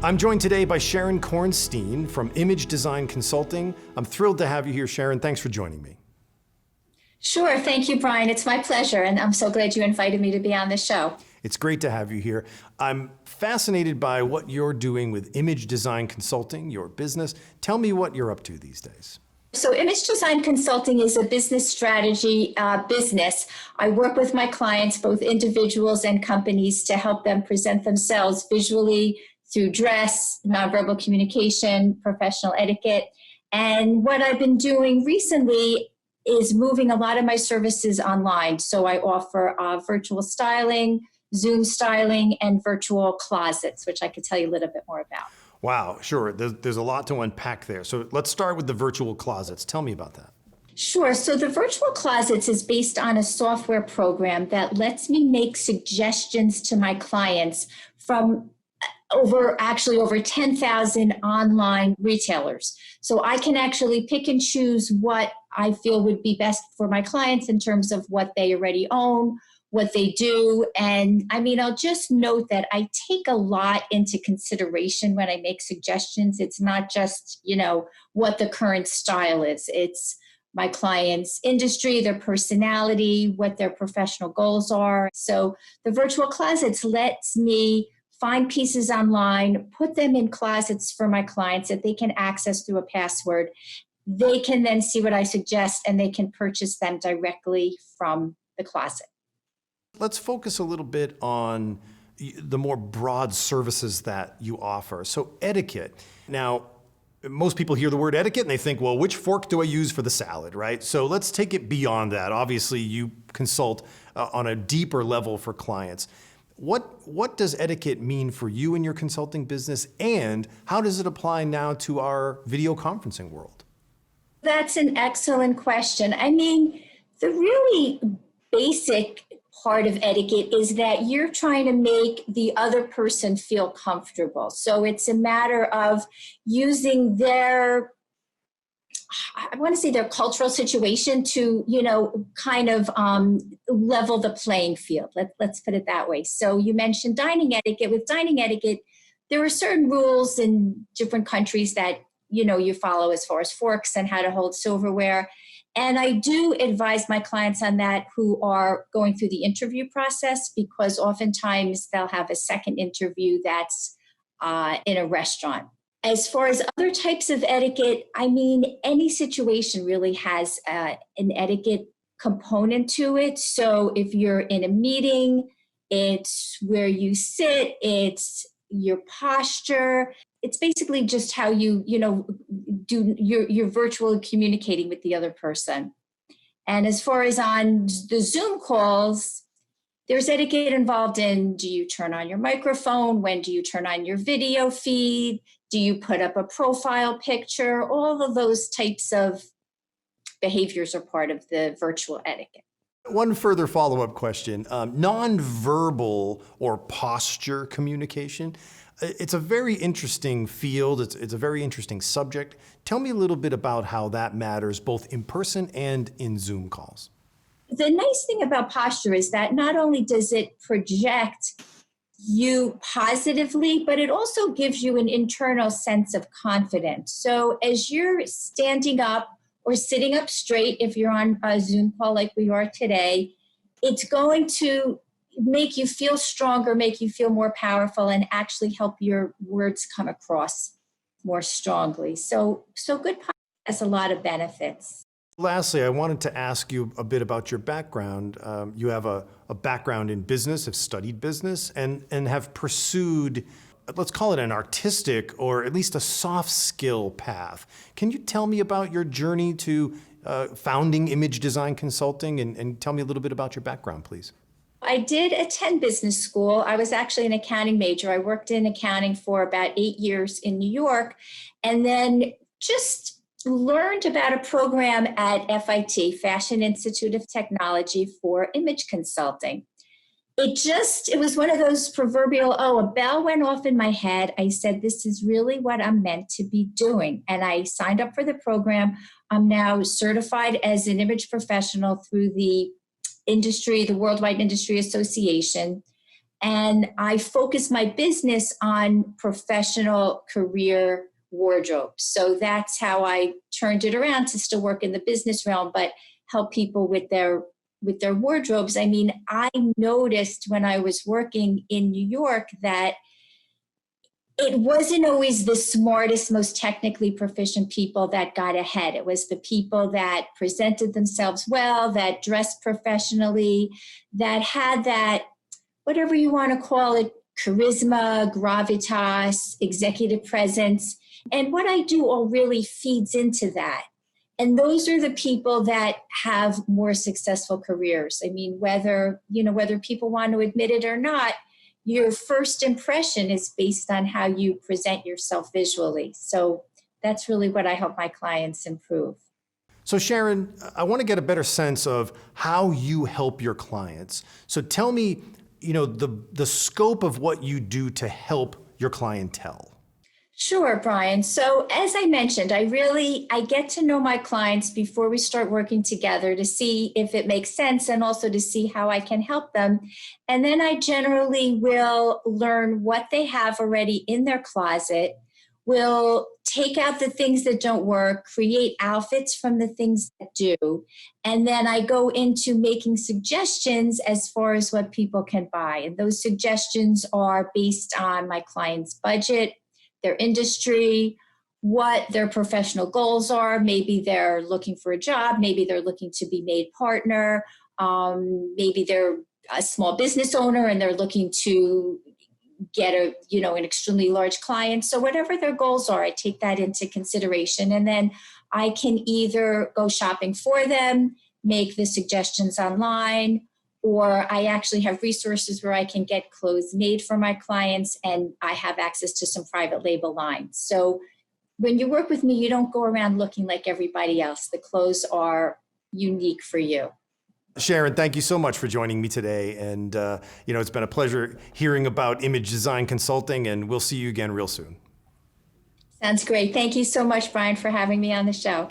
I'm joined today by Sharon Kornstein from Image Design Consulting. I'm thrilled to have you here, Sharon. Thanks for joining me. Sure. Thank you, Brian. It's my pleasure. And I'm so glad you invited me to be on this show. It's great to have you here. I'm fascinated by what you're doing with Image Design Consulting, your business. Tell me what you're up to these days. So Image Design Consulting is a business strategy business. I work with my clients, both individuals and companies, to help them present themselves visually through dress, nonverbal communication, professional etiquette. And what I've been doing recently is moving a lot of my services online. So I offer virtual styling, Zoom styling, and virtual closets, which I could tell you a little bit more about. Wow, sure. There's a lot to unpack there. So let's start with the virtual closets. Tell me about that. Sure. So the virtual closets is based on a software program that lets me make suggestions to my clients from over 10,000 online retailers. So I can actually pick and choose what I feel would be best for my clients in terms of what they already own, what they do. And I mean, I'll just note that I take a lot into consideration when I make suggestions. It's not just, what the current style is. It's my client's industry, their personality, what their professional goals are. So the virtual closets lets me find pieces online, put them in closets for my clients that they can access through a password. They can then see what I suggest and they can purchase them directly from the closet. Let's focus a little bit on the more broad services that you offer. So etiquette. Now, most people hear the word etiquette and they think, well, which fork do I use for the salad, right? So let's take it beyond that. Obviously, you consult on a deeper level for clients. What does etiquette mean for you in your consulting business, and how does it apply now to our video conferencing world? That's an excellent question. I mean, the really basic part of etiquette is that you're trying to make the other person feel comfortable. So it's a matter of using their cultural situation to, level the playing field. Let's put it that way. So you mentioned dining etiquette. With dining etiquette, there are certain rules in different countries that, you follow as far as forks and how to hold silverware. And I do advise my clients on that who are going through the interview process, because oftentimes they'll have a second interview that's in a restaurant. As far as other types of etiquette, I mean, any situation really has an etiquette component to it. So if you're in a meeting, it's where you sit, it's your posture. It's basically just how you're virtually communicating with the other person. And as far as on the Zoom calls, there's etiquette involved in, do you turn on your microphone? When do you turn on your video feed? Do you put up a profile picture? All of those types of behaviors are part of the virtual etiquette. One further follow-up question, nonverbal or posture communication. It's a very interesting field. It's a very interesting subject. Tell me a little bit about how that matters both in person and in Zoom calls. The nice thing about posture is that not only does it project you positively, but it also gives you an internal sense of confidence. So as you're standing up or sitting up straight, if you're on a Zoom call like we are today, it's going to make you feel stronger, make you feel more powerful, and actually help your words come across more strongly. So good posture has a lot of benefits. Lastly, I wanted to ask you a bit about your background. You have a background in business, have studied business, and have pursued, let's call it an artistic or at least a soft skill path. Can you tell me about your journey to founding Image Design Consulting, and tell me a little bit about your background, please? I did attend business school. I was actually an accounting major. I worked in accounting for about 8 years in New York, and then just learned about a program at FIT, Fashion Institute of Technology, for image consulting. It was one of those proverbial, a bell went off in my head. I said, this is really what I'm meant to be doing. And I signed up for the program. I'm now certified as an image professional through the Worldwide Industry Association. And I focus my business on professional career wardrobe. So that's how I turned it around to still work in the business realm, but help people with their wardrobes. I mean, I noticed when I was working in New York that it wasn't always the smartest, most technically proficient people that got ahead. It was the people that presented themselves well, that dressed professionally, that had that, whatever you want to call it, charisma, gravitas, executive presence. And what I do all really feeds into that. And those are the people that have more successful careers. I mean, whether people want to admit it or not, your first impression is based on how you present yourself visually. So that's really what I help my clients improve. So Sharon, I want to get a better sense of how you help your clients. So tell me, the scope of what you do to help your clientele. Sure, Brian. So as I mentioned, I get to know my clients before we start working together to see if it makes sense and also to see how I can help them. And then I generally will learn what they have already in their closet, will take out the things that don't work, create outfits from the things that do. And then I go into making suggestions as far as what people can buy. And those suggestions are based on my client's budget, their industry, what their professional goals are. Maybe they're looking for a job. Maybe they're looking to be made partner. Maybe they're a small business owner and they're looking to get an extremely large client. So whatever their goals are, I take that into consideration. And then I can either go shopping for them, make the suggestions online, or I actually have resources where I can get clothes made for my clients, and I have access to some private label lines. So when you work with me, you don't go around looking like everybody else. The clothes are unique for you. Sharon, thank you so much for joining me today. And, it's been a pleasure hearing about image design consulting, and we'll see you again real soon. Sounds great. Thank you so much, Brian, for having me on the show.